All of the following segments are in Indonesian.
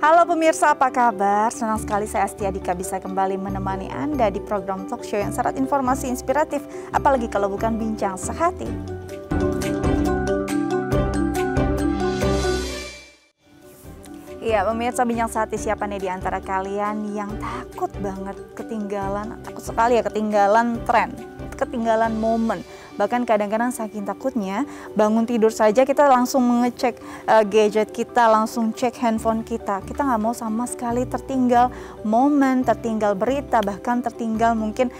Halo pemirsa, apa kabar? Senang sekali saya Astia Dika bisa kembali menemani Anda di program talk show yang syarat informasi inspiratif, apalagi kalau bukan bincang sehati. Iya, pemirsa, bincang sehati, siapa nih di antara kalian yang takut banget ketinggalan, takut sekali ya ketinggalan tren, ketinggalan momen. Bahkan kadang-kadang saking takutnya bangun tidur saja kita langsung mengecek gadget kita, langsung cek handphone kita. Kita nggak mau sama sekali tertinggal momen, tertinggal berita, bahkan tertinggal mungkin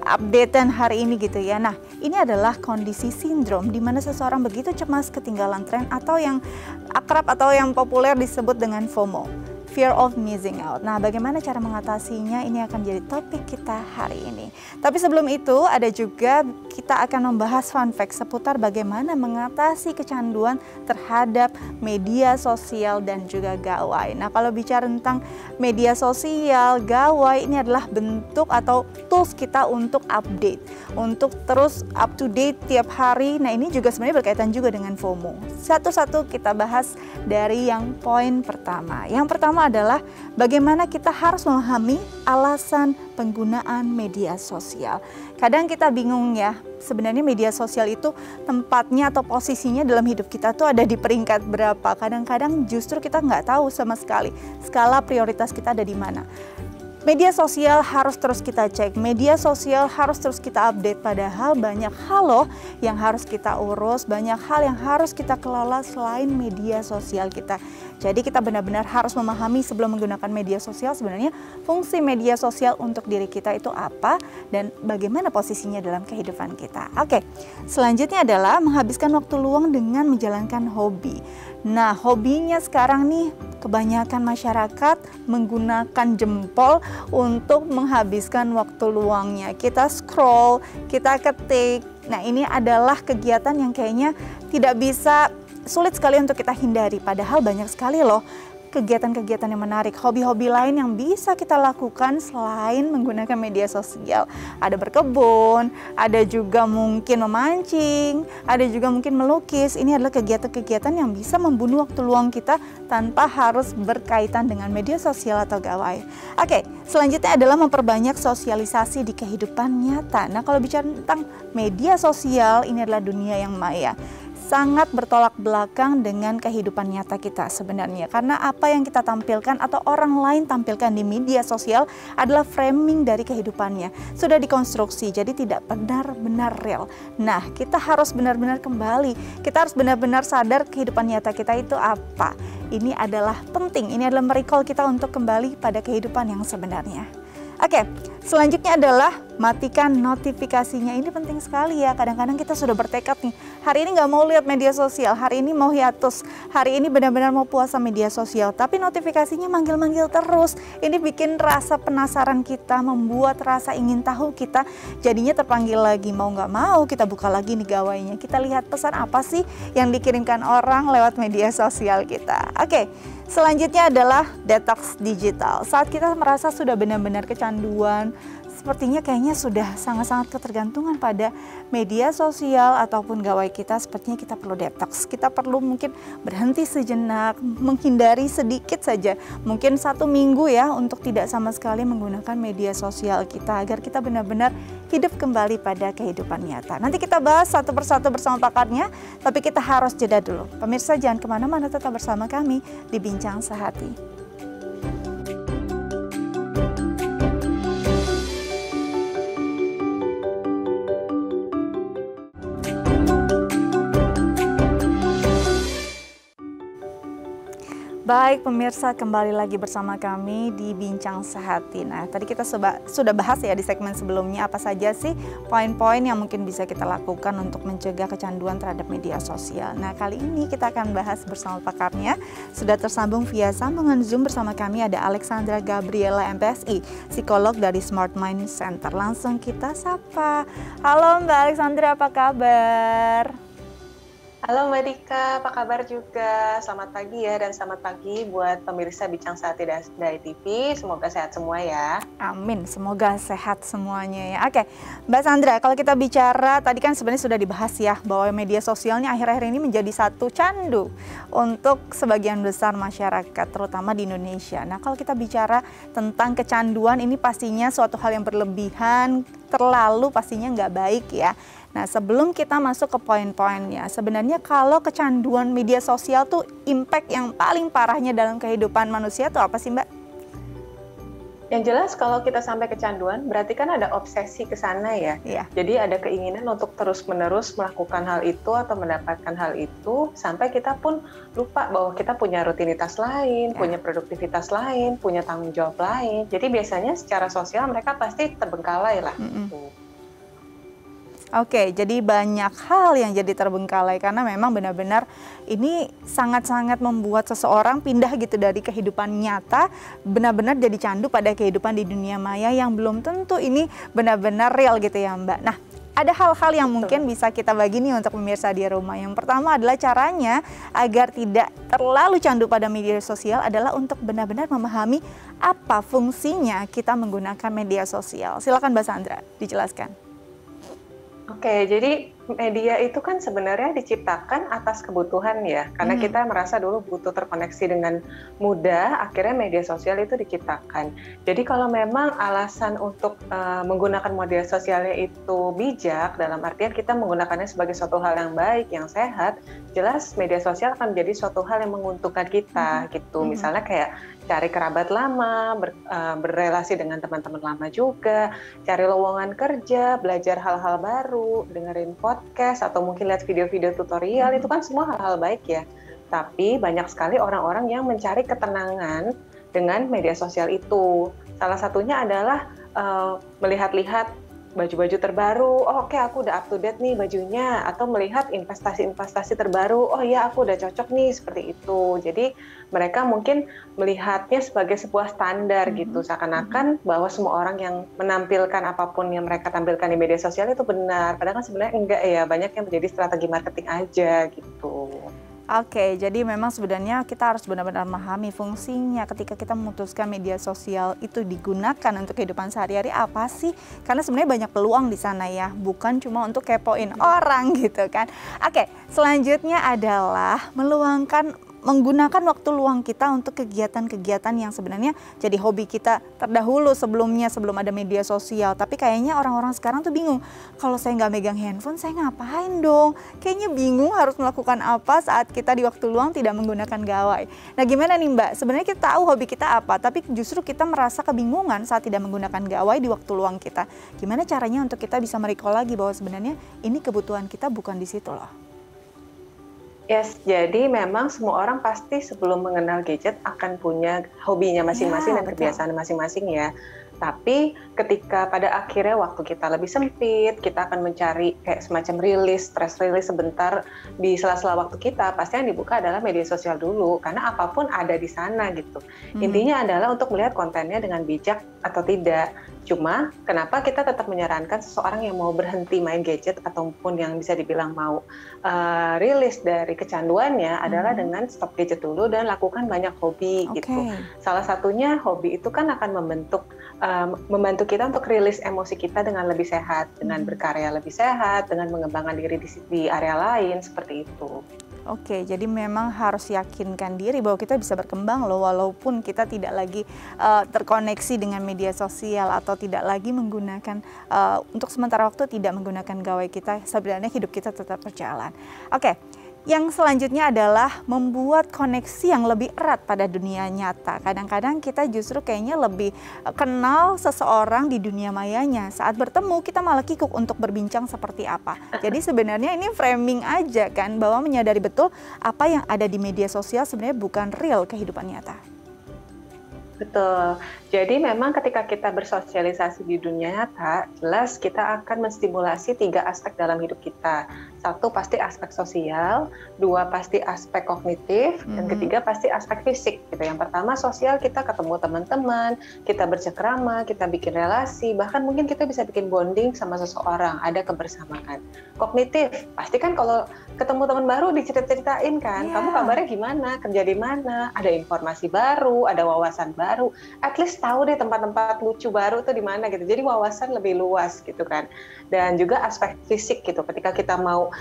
updatean hari ini gitu ya. Nah, ini adalah kondisi sindrom di mana seseorang begitu cemas ketinggalan tren atau yang akrab atau yang populer disebut dengan FOMO. Fear of missing out. Nah, bagaimana cara mengatasinya? Ini akan jadi topik kita hari ini. Tapi sebelum itu, ada juga kita akan membahas fun fact seputar bagaimana mengatasi kecanduan terhadap media sosial dan juga gawai. Nah, kalau bicara tentang media sosial, gawai, ini adalah bentuk atau tools kita untuk update, untuk terus up to date tiap hari. Nah, ini juga sebenarnya berkaitan juga dengan FOMO. Satu-satu kita bahas dari yang poin pertama. Yang pertama adalah bagaimana kita harus memahami alasan penggunaan media sosial. Kadang kita bingung ya, sebenarnya media sosial itu tempatnya atau posisinya dalam hidup kita tuh ada di peringkat berapa. Kadang-kadang justru kita nggak tahu sama sekali skala prioritas kita ada di mana. Media sosial harus terus kita cek, media sosial harus terus kita update, padahal banyak hal loh yang harus kita urus, banyak hal yang harus kita kelola selain media sosial kita. Jadi kita benar-benar harus memahami sebelum menggunakan media sosial sebenarnya fungsi media sosial untuk diri kita itu apa dan bagaimana posisinya dalam kehidupan kita. Oke, selanjutnya adalah menghabiskan waktu luang dengan menjalankan hobi. Nah, hobinya sekarang nih kebanyakan masyarakat menggunakan jempol untuk menghabiskan waktu luangnya. Kita scroll, kita ketik. Nah, ini adalah kegiatan yang kayaknya tidak bisa, sulit sekali untuk kita hindari. Padahal banyak sekali loh kegiatan-kegiatan yang menarik, hobi-hobi lain yang bisa kita lakukan selain menggunakan media sosial. Ada berkebun, ada juga mungkin memancing, ada juga mungkin melukis. Ini adalah kegiatan-kegiatan yang bisa membunuh waktu luang kita tanpa harus berkaitan dengan media sosial atau gawai. Oke, selanjutnya adalah memperbanyak sosialisasi di kehidupan nyata. Nah, kalau bicara tentang media sosial, ini adalah dunia yang maya. Sangat bertolak belakang dengan kehidupan nyata kita sebenarnya. Karena apa yang kita tampilkan atau orang lain tampilkan di media sosial adalah framing dari kehidupannya. Sudah dikonstruksi, jadi tidak benar-benar real. Nah, kita harus benar-benar kembali. Kita harus benar-benar sadar kehidupan nyata kita itu apa. Ini adalah penting, ini adalah merecall kita untuk kembali pada kehidupan yang sebenarnya. Oke, selanjutnya adalah matikan notifikasinya. Ini penting sekali ya, kadang-kadang kita sudah bertekad nih, hari ini nggak mau lihat media sosial, hari ini mau hiatus, hari ini benar-benar mau puasa media sosial, tapi notifikasinya manggil-manggil terus. Ini bikin rasa penasaran kita, membuat rasa ingin tahu kita, jadinya terpanggil lagi, mau nggak mau kita buka lagi nih gawainya, kita lihat pesan apa sih yang dikirimkan orang lewat media sosial kita. Oke, selanjutnya adalah detox digital. Saat kita merasa sudah benar-benar kecanduan, sepertinya kayaknya sudah sangat-sangat ketergantungan pada media sosial ataupun gawai kita, sepertinya kita perlu detox. Kita perlu mungkin berhenti sejenak, menghindari sedikit saja, mungkin 1 minggu ya, untuk tidak sama sekali menggunakan media sosial kita, agar kita benar-benar hidup kembali pada kehidupan nyata. Nanti kita bahas satu persatu bersama pakarnya, tapi kita harus jeda dulu. Pemirsa, jangan kemana-mana, tetap bersama kami di Bincang Sehati. Baik pemirsa, kembali lagi bersama kami di Bincang Sehati. Nah, tadi kita sudah bahas ya di segmen sebelumnya apa saja sih poin-poin yang mungkin bisa kita lakukan untuk mencegah kecanduan terhadap media sosial. Nah, kali ini kita akan bahas bersama pakarnya. Sudah tersambung via sambungan Zoom bersama kami ada Alexandra Gabriela MPSI, psikolog dari Smart Mind Center. Langsung kita sapa. Halo Mbak Alexandra, apa kabar? Halo Mbak Dika, apa kabar juga? Selamat pagi ya, dan selamat pagi buat pemirsa Bincang Sehati dari TV. Semoga sehat semua ya. Amin, semoga sehat semuanya ya. Oke, Mbak Sandra, kalau kita bicara, tadi kan sebenarnya sudah dibahas ya, bahwa media sosialnya akhir-akhir ini menjadi satu candu untuk sebagian besar masyarakat, terutama di Indonesia. Nah, kalau kita bicara tentang kecanduan, ini pastinya suatu hal yang berlebihan, terlalu pastinya nggak baik ya. Nah, sebelum kita masuk ke poin-poinnya, sebenarnya kalau kecanduan media sosial tuh impact yang paling parahnya dalam kehidupan manusia tuh apa sih, Mbak? Yang jelas kalau kita sampai kecanduan, berarti kan ada obsesi ke sana ya. Iya. Jadi ada keinginan untuk terus-menerus melakukan hal itu atau mendapatkan hal itu, sampai kita pun lupa bahwa kita punya rutinitas lain, punya produktivitas lain, punya tanggung jawab lain. Jadi biasanya secara sosial mereka pasti terbengkalai lah. Oke, jadi banyak hal yang jadi terbengkalai karena memang benar-benar ini sangat-sangat membuat seseorang pindah gitu dari kehidupan nyata, benar-benar jadi candu pada kehidupan di dunia maya yang belum tentu ini benar-benar real gitu ya Mbak. Nah, ada hal-hal yang mungkin bisa kita bagi nih untuk pemirsa di rumah. Yang pertama adalah caranya agar tidak terlalu candu pada media sosial adalah untuk benar-benar memahami apa fungsinya kita menggunakan media sosial. Silakan Mbak Sandra, dijelaskan. Oke, jadi media itu kan sebenarnya diciptakan atas kebutuhan ya, karena kita merasa dulu butuh terkoneksi dengan mudah, akhirnya media sosial itu diciptakan. Jadi kalau memang alasan untuk menggunakan media sosialnya itu bijak, dalam artian kita menggunakannya sebagai suatu hal yang baik, yang sehat, jelas media sosial akan menjadi suatu hal yang menguntungkan kita gitu. Misalnya kayak cari kerabat lama, berrelasi dengan teman-teman lama juga, cari lowongan kerja, belajar hal-hal baru, dengerin podcast, atau mungkin lihat video-video tutorial, itu kan semua hal-hal baik ya. Tapi banyak sekali orang-orang yang mencari ketenangan dengan media sosial itu. Salah satunya adalah melihat-lihat baju-baju terbaru, oh oke, aku udah up to date nih bajunya, atau melihat investasi-investasi terbaru, oh ya aku udah cocok nih, seperti itu. Jadi mereka mungkin melihatnya sebagai sebuah standar gitu, seakan-akan bahwa semua orang yang menampilkan apapun yang mereka tampilkan di media sosial itu benar, padahal kan sebenarnya enggak ya, banyak yang menjadi strategi marketing aja gitu. Oke, jadi memang sebenarnya kita harus benar-benar memahami fungsinya ketika kita memutuskan media sosial itu digunakan untuk kehidupan sehari-hari apa sih? Karena sebenarnya banyak peluang di sana ya, bukan cuma untuk kepoin orang gitu kan. Oke, selanjutnya adalah menggunakan waktu luang kita untuk kegiatan-kegiatan yang sebenarnya jadi hobi kita terdahulu sebelum ada media sosial. Tapi kayaknya orang-orang sekarang tuh bingung, kalau saya nggak megang handphone saya ngapain dong? Kayaknya bingung harus melakukan apa saat kita di waktu luang tidak menggunakan gawai. Nah gimana nih Mbak, sebenarnya kita tahu hobi kita apa, tapi justru kita merasa kebingungan saat tidak menggunakan gawai di waktu luang kita. Gimana caranya untuk kita bisa merecall lagi bahwa sebenarnya ini kebutuhan kita bukan di situ loh. Yes, jadi memang semua orang pasti sebelum mengenal gadget akan punya hobinya masing-masing dan kebiasaan masing-masing ya. Tapi ketika pada akhirnya waktu kita lebih sempit, kita akan mencari kayak semacam stress rilis sebentar di sela-sela waktu kita, pasti yang dibuka adalah media sosial dulu, karena apapun ada di sana gitu. Intinya adalah untuk melihat kontennya dengan bijak atau tidak. Cuma kenapa kita tetap menyarankan seseorang yang mau berhenti main gadget ataupun yang bisa dibilang mau rilis dari kecanduannya adalah dengan stop gadget dulu dan lakukan banyak hobi gitu. Salah satunya hobi itu kan akan membantu kita untuk rilis emosi kita dengan lebih sehat, dengan berkarya lebih sehat, dengan mengembangkan diri di area lain, seperti itu. Oke, jadi memang harus yakinkan diri bahwa kita bisa berkembang loh, walaupun kita tidak lagi terkoneksi dengan media sosial atau tidak lagi menggunakan, untuk sementara waktu tidak menggunakan gawai kita, sebenarnya hidup kita tetap berjalan. Oke. Yang selanjutnya adalah membuat koneksi yang lebih erat pada dunia nyata. Kadang-kadang kita justru kayaknya lebih kenal seseorang di dunia mayanya. Saat bertemu kita malah kikuk untuk berbincang seperti apa. Jadi sebenarnya ini framing aja kan, bahwa menyadari betul apa yang ada di media sosial sebenarnya bukan real kehidupan nyata. Betul. Jadi memang ketika kita bersosialisasi di dunia nyata, jelas kita akan menstimulasi 3 aspek dalam hidup kita. Satu pasti aspek sosial, dua pasti aspek kognitif, dan ketiga pasti aspek fisik gitu. Yang pertama sosial, kita ketemu teman-teman, kita bercengkrama, kita bikin relasi, bahkan mungkin kita bisa bikin bonding sama seseorang, ada kebersamaan. Kognitif, pasti kan kalau ketemu teman baru diceritain kan, kamu kabarnya gimana, kerja di mana, ada informasi baru, ada wawasan baru, at least tahu deh tempat-tempat lucu baru tuh di mana gitu. Jadi wawasan lebih luas gitu kan. Dan juga aspek fisik gitu, ketika kita mau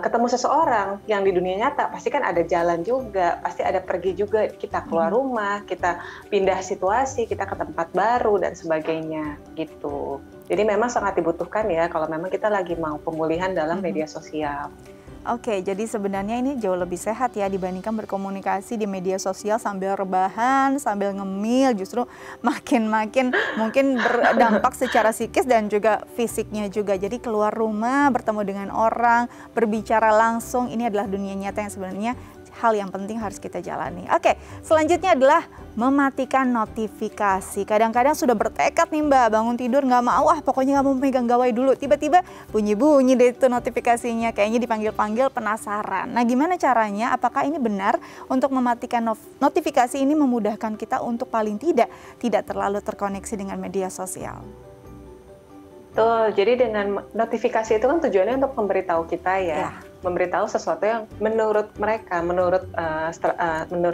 ketemu seseorang yang di dunia nyata, pasti kan ada jalan juga, pasti ada pergi juga, kita keluar rumah, kita pindah situasi, kita ke tempat baru dan sebagainya gitu. Jadi memang sangat dibutuhkan ya kalau memang kita lagi mau pemulihan dalam media sosial. Oke, jadi sebenarnya ini jauh lebih sehat ya dibandingkan berkomunikasi di media sosial sambil rebahan, sambil ngemil, justru makin mungkin berdampak secara psikis dan juga fisiknya juga. Jadi keluar rumah, bertemu dengan orang, berbicara langsung, ini adalah dunia nyata yang sebenarnya hal yang penting harus kita jalani. Oke, selanjutnya adalah mematikan notifikasi. Kadang-kadang sudah bertekad nih Mbak, bangun tidur nggak mau, pokoknya nggak mau megang gawai dulu. Tiba-tiba bunyi-bunyi deh itu notifikasinya, kayaknya dipanggil-panggil penasaran. Nah gimana caranya, apakah ini benar untuk mematikan notifikasi ini memudahkan kita untuk paling tidak terlalu terkoneksi dengan media sosial? Betul, jadi dengan notifikasi itu kan tujuannya untuk memberitahu kita ya. Memberitahu sesuatu yang menurut mereka, menurut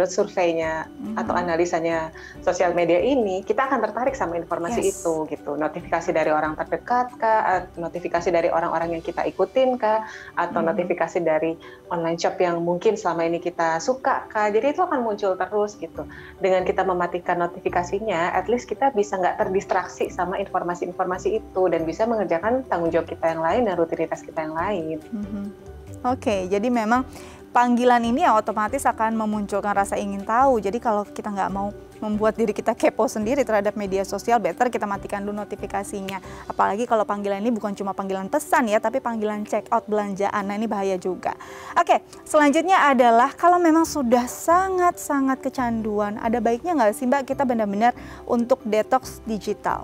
surveinya atau analisanya sosial media ini, kita akan tertarik sama informasi itu gitu. Notifikasi dari orang terdekat kah, notifikasi dari orang-orang yang kita ikutin kah, atau notifikasi dari online shop yang mungkin selama ini kita suka kah. Jadi itu akan muncul terus gitu. Dengan kita mematikan notifikasinya, at least kita bisa nggak terdistraksi sama informasi-informasi itu dan bisa mengerjakan tanggung jawab kita yang lain dan rutinitas kita yang lain. Oke, jadi memang panggilan ini ya otomatis akan memunculkan rasa ingin tahu. Jadi kalau kita nggak mau membuat diri kita kepo sendiri terhadap media sosial, better kita matikan dulu notifikasinya. Apalagi kalau panggilan ini bukan cuma panggilan pesan ya, tapi panggilan check out belanjaan. Nah ini bahaya juga. Oke, selanjutnya adalah kalau memang sudah sangat-sangat kecanduan, ada baiknya nggak sih Mbak kita benar-benar untuk detox digital?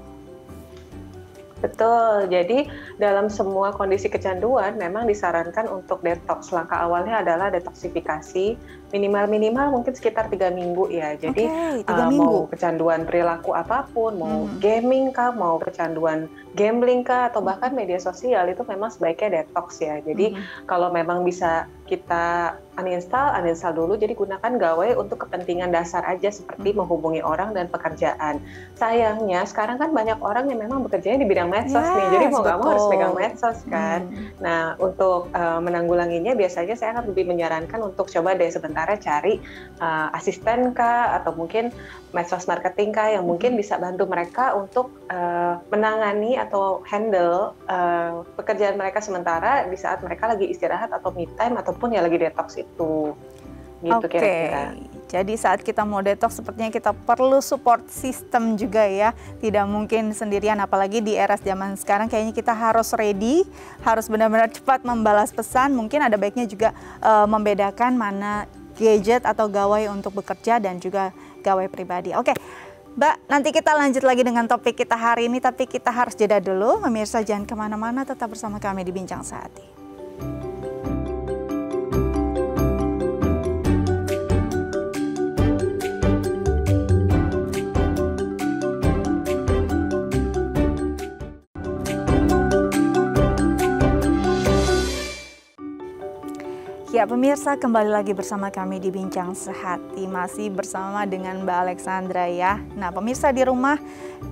Betul, jadi dalam semua kondisi kecanduan memang disarankan untuk detox. Langkah awalnya adalah detoksifikasi, minimal mungkin sekitar 3 minggu ya. Jadi 3 minggu. Mau kecanduan perilaku apapun, mau gaming kah, mau kecanduan gambling kah, atau bahkan media sosial itu memang sebaiknya detox ya. Jadi kalau memang bisa kita uninstall dulu, jadi gunakan gawai untuk kepentingan dasar aja seperti menghubungi orang dan pekerjaan. Sayangnya sekarang kan banyak orang yang memang bekerjanya di bidang medsos nih, jadi mau nggak mau harus pegang medsos kan. Nah untuk menanggulanginya biasanya saya akan lebih menyarankan untuk coba deh sebentarnya cari asisten kah, atau mungkin medsos marketing kah yang mungkin bisa bantu mereka untuk menangani atau handle pekerjaan mereka sementara di saat mereka lagi istirahat atau me time ataupun ya lagi detox itu. Gitu kira-kira. Jadi saat kita mau detox sepertinya kita perlu support system juga ya. Tidak mungkin sendirian, apalagi di era zaman sekarang kayaknya kita harus ready, harus benar-benar cepat membalas pesan. Mungkin ada baiknya juga membedakan mana gadget atau gawai untuk bekerja dan juga gawai pribadi. Oke. Mbak, nanti kita lanjut lagi dengan topik kita hari ini, tapi kita harus jeda dulu. Pemirsa jangan kemana-mana, tetap bersama kami di Bincang Sehati. Ya pemirsa, kembali lagi bersama kami di Bincang Sehati, masih bersama dengan Mbak Alexandra ya. Nah pemirsa di rumah,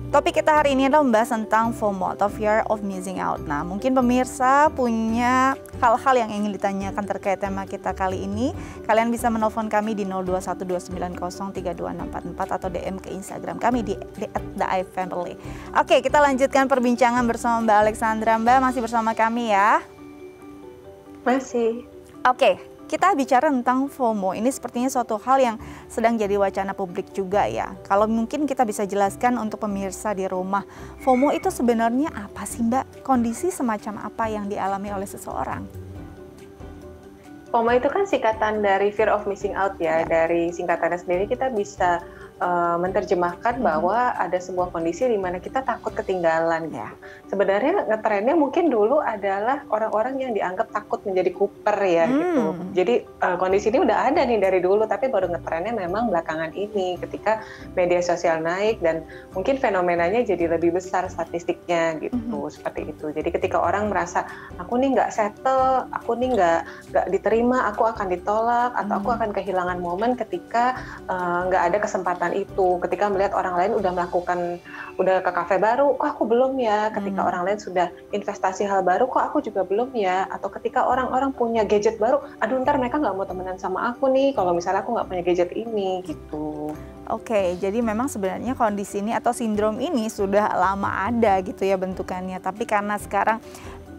topik kita hari ini adalah membahas tentang FOMO atau Fear of Missing Out. Nah mungkin pemirsa punya hal-hal yang ingin ditanyakan terkait tema kita kali ini. Kalian bisa menelpon kami di 0212903244 atau DM ke Instagram kami di @theifamily. Oke, kita lanjutkan perbincangan bersama Mbak Alexandra. Mbak masih bersama kami ya? Masih. Oke, kita bicara tentang FOMO. Ini sepertinya suatu hal yang sedang jadi wacana publik juga ya. Kalau mungkin kita bisa jelaskan untuk pemirsa di rumah, FOMO itu sebenarnya apa sih Mbak? Kondisi semacam apa yang dialami oleh seseorang? FOMO itu kan singkatan dari Fear of Missing Out ya. Dari singkatannya sendiri kita bisa menerjemahkan bahwa ada sebuah kondisi di mana kita takut ketinggalan. Ya. Sebenarnya ngetrennya mungkin dulu adalah orang-orang yang dianggap takut menjadi kuper ya gitu. Jadi kondisi ini udah ada nih dari dulu, tapi baru ngetrennya memang belakangan ini ketika media sosial naik dan mungkin fenomenanya jadi lebih besar statistiknya gitu, seperti itu. Jadi ketika orang merasa aku nih nggak settle, aku nih nggak diterima, aku akan ditolak atau aku akan kehilangan momen ketika nggak ada kesempatan itu, ketika melihat orang lain udah ke kafe baru, kok aku belum ya, ketika orang lain sudah investasi hal baru, kok aku juga belum ya, atau ketika orang-orang punya gadget baru, aduh ntar mereka nggak mau temenan sama aku nih kalau misalnya aku nggak punya gadget ini gitu. Oke, jadi memang sebenarnya kondisi ini atau sindrom ini sudah lama ada gitu ya bentukannya, tapi karena sekarang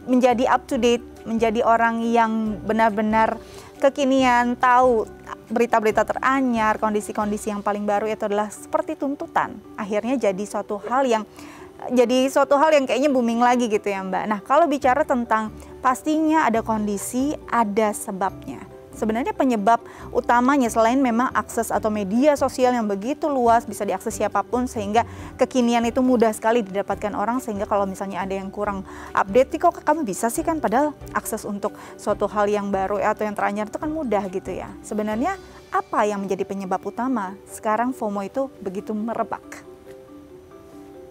menjadi up to date, menjadi orang yang benar-benar kekinian, tahu berita-berita teranyar, kondisi-kondisi yang paling baru itu adalah seperti tuntutan. Akhirnya jadi suatu hal yang kayaknya booming lagi gitu ya Mbak. Nah, kalau bicara tentang pastinya ada kondisi, ada sebabnya. Sebenarnya penyebab utamanya selain memang akses atau media sosial yang begitu luas, bisa diakses siapapun sehingga kekinian itu mudah sekali didapatkan orang, sehingga kalau misalnya ada yang kurang update, kok kamu bisa sih kan, padahal akses untuk suatu hal yang baru atau yang teranyar itu kan mudah gitu ya. Sebenarnya apa yang menjadi penyebab utama sekarang FOMO itu begitu merebak?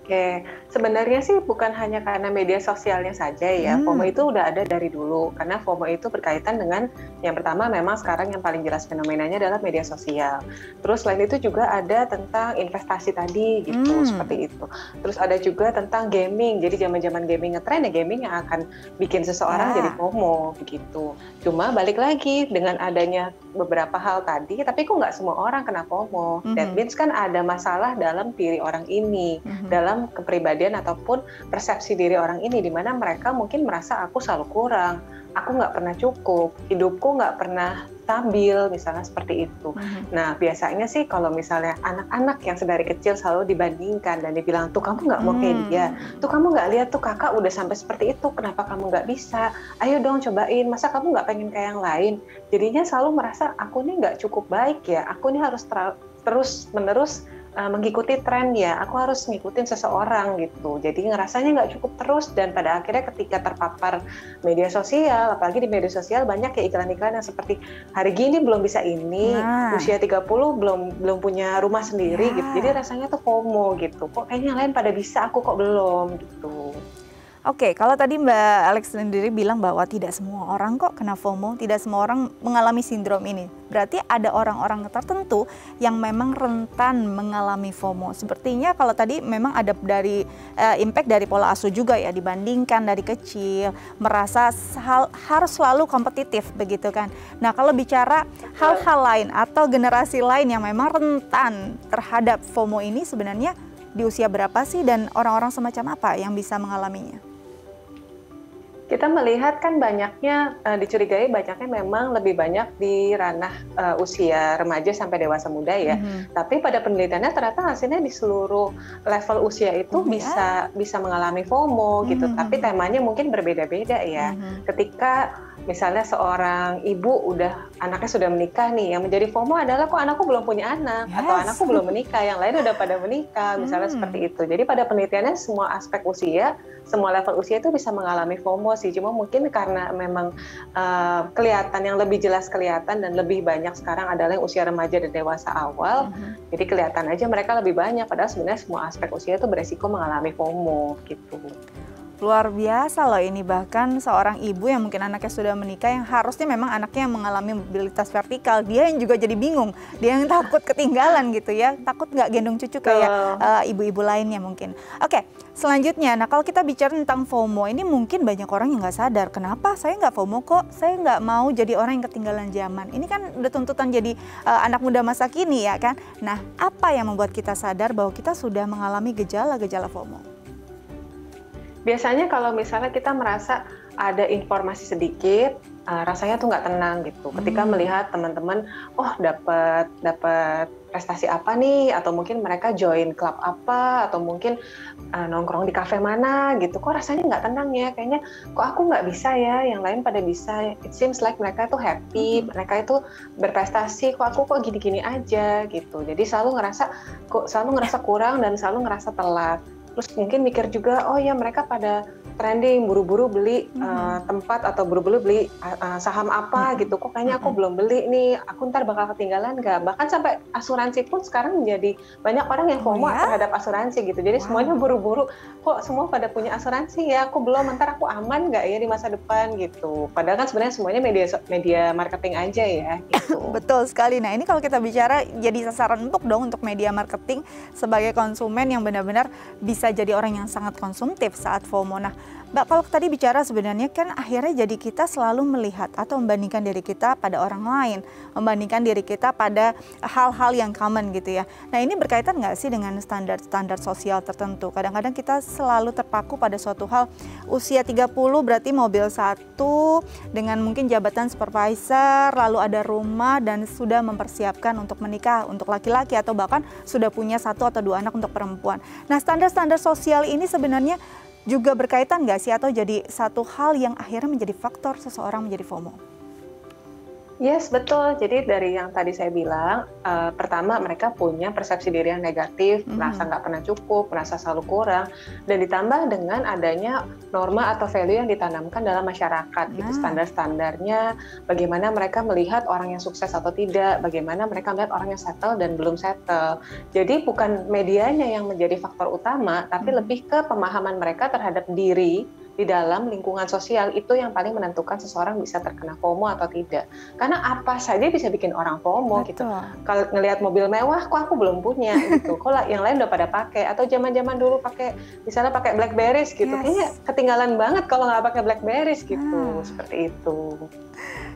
Oke, sebenarnya sih bukan hanya karena media sosialnya saja ya. FOMO itu udah ada dari dulu, karena FOMO itu berkaitan dengan yang pertama memang sekarang yang paling jelas fenomenanya adalah media sosial. Terus selain itu juga ada tentang investasi tadi gitu, seperti itu. Terus ada juga tentang gaming, jadi zaman-zaman gaming ngetren ya, gaming yang akan bikin seseorang jadi FOMO begitu. Cuma balik lagi dengan adanya beberapa hal tadi, tapi kok nggak semua orang kena FOMO. That means kan ada masalah dalam diri orang ini, dalam kepribadian ataupun persepsi diri orang ini, di mana mereka mungkin merasa aku selalu kurang, aku nggak pernah cukup, hidupku nggak pernah stabil, misalnya seperti itu. Nah, biasanya sih kalau misalnya anak-anak yang sedari kecil selalu dibandingkan dan dibilang, tuh kamu nggak mau kayak dia, tuh kamu nggak lihat tuh kakak udah sampai seperti itu, kenapa kamu nggak bisa? Ayo dong cobain, masa kamu nggak pengen kayak yang lain? Jadinya selalu merasa aku nih nggak cukup baik ya, aku nih harus terus-menerus mengikuti tren ya, aku harus ngikutin seseorang gitu. Jadi ngerasanya nggak cukup terus, dan pada akhirnya ketika terpapar media sosial, apalagi di media sosial banyak ya iklan-iklan yang seperti hari gini belum bisa ini, usia 30 belum punya rumah sendiri gitu. Jadi rasanya tuh FOMO gitu. Kok kayaknya yang lain pada bisa, aku kok belum gitu. Oke, kalau tadi Mbak Alex sendiri bilang bahwa tidak semua orang kok kena FOMO, tidak semua orang mengalami sindrom ini. Berarti ada orang-orang tertentu yang memang rentan mengalami FOMO. Sepertinya kalau tadi memang ada dari impact dari pola asuh juga ya, dibandingkan dari kecil, merasa harus selalu kompetitif begitu kan. Nah, kalau bicara hal-hal lain atau generasi lain yang memang rentan terhadap FOMO ini, sebenarnya di usia berapa sih dan orang-orang semacam apa yang bisa mengalaminya? Kita melihat kan banyaknya, dicurigai banyaknya memang lebih banyak di ranah usia remaja sampai dewasa muda ya. Tapi pada penelitiannya ternyata hasilnya di seluruh level usia itu bisa mengalami FOMO gitu. Tapi temanya mungkin berbeda-beda ya. Ketika misalnya seorang ibu anaknya sudah menikah nih, yang menjadi FOMO adalah kok anakku belum punya anak, atau anakku belum menikah, yang lain udah pada menikah, misalnya seperti itu. Jadi pada penelitiannya semua aspek usia, semua level usia itu bisa mengalami FOMO sih. Cuma mungkin karena memang kelihatan yang lebih jelas kelihatan dan lebih banyak sekarang adalah yang usia remaja dan dewasa awal. Jadi kelihatan aja mereka lebih banyak, padahal sebenarnya semua aspek usia itu beresiko mengalami FOMO gitu. Luar biasa loh ini, bahkan seorang ibu yang mungkin anaknya sudah menikah, yang harusnya memang anaknya yang mengalami mobilitas vertikal, dia yang juga jadi bingung, dia yang takut ketinggalan gitu ya, takut nggak gendong cucu kayak ibu-ibu lainnya mungkin. Oke, selanjutnya, nah kalau kita bicara tentang FOMO, ini mungkin banyak orang yang nggak sadar, kenapa saya nggak FOMO kok, saya nggak mau jadi orang yang ketinggalan zaman. Ini kan udah tuntutan jadi anak muda masa kini ya kan. Nah, apa yang membuat kita sadar bahwa kita sudah mengalami gejala-gejala FOMO? Biasanya kalau misalnya kita merasa ada informasi sedikit, rasanya tuh nggak tenang gitu. Ketika melihat teman-teman, oh dapat prestasi apa nih, atau mungkin mereka join klub apa, atau mungkin nongkrong di kafe mana gitu. Kok rasanya nggak tenang ya? Kayaknya kok aku nggak bisa ya, yang lain pada bisa. It seems like mereka tuh happy, mereka itu berprestasi. Kok aku kok gini-gini aja gitu. Jadi selalu ngerasa kurang dan selalu ngerasa telat. Terus mungkin mikir juga, oh ya mereka pada trending, buru-buru beli tempat atau buru-buru beli saham apa gitu. Kok kayaknya aku belum beli nih, aku ntar bakal ketinggalan nggak? Bahkan sampai asuransi pun sekarang menjadi banyak orang yang FOMO terhadap asuransi gitu. Jadi semuanya buru-buru, kok semua pada punya asuransi ya, aku belum, ntar aku aman nggak ya di masa depan gitu. Padahal kan sebenarnya semuanya media marketing aja ya gitu. Betul sekali. Nah ini kalau kita bicara jadi sasaran empuk dong untuk media marketing sebagai konsumen yang benar-benar bisa jadi orang yang sangat konsumtif saat FOMO. Nah Mbak, kalau tadi bicara sebenarnya kan akhirnya jadi kita selalu melihat atau membandingkan diri kita pada orang lain, membandingkan diri kita pada hal-hal yang common gitu ya. Nah ini berkaitan nggak sih dengan standar-standar sosial tertentu? Kadang-kadang kita selalu terpaku pada suatu hal, usia 30 berarti mobil satu, dengan mungkin jabatan supervisor, lalu ada rumah dan sudah mempersiapkan untuk menikah untuk laki-laki atau bahkan sudah punya 1 atau 2 anak untuk perempuan. Nah standar-standar sosial ini sebenarnya juga berkaitan nggak sih atau jadi satu hal yang akhirnya menjadi faktor seseorang menjadi FOMO? Yes, betul. Jadi dari yang tadi saya bilang, pertama mereka punya persepsi diri yang negatif, merasa nggak pernah cukup, merasa selalu kurang, dan ditambah dengan adanya norma atau value yang ditanamkan dalam masyarakat, gitu, standar-standarnya, bagaimana mereka melihat orang yang sukses atau tidak, bagaimana mereka melihat orang yang settle dan belum settle. Jadi bukan medianya yang menjadi faktor utama, tapi lebih ke pemahaman mereka terhadap diri di dalam lingkungan sosial, itu yang paling menentukan seseorang bisa terkena FOMO atau tidak. Karena apa saja bisa bikin orang FOMO gitu. Kalau ngelihat mobil mewah, kok aku belum punya gitu. Kok yang lain udah pada pakai, atau zaman-zaman dulu misalnya pakai Blackberries gitu. Kayaknya ketinggalan banget kalau nggak pakai Blackberries gitu. Seperti itu.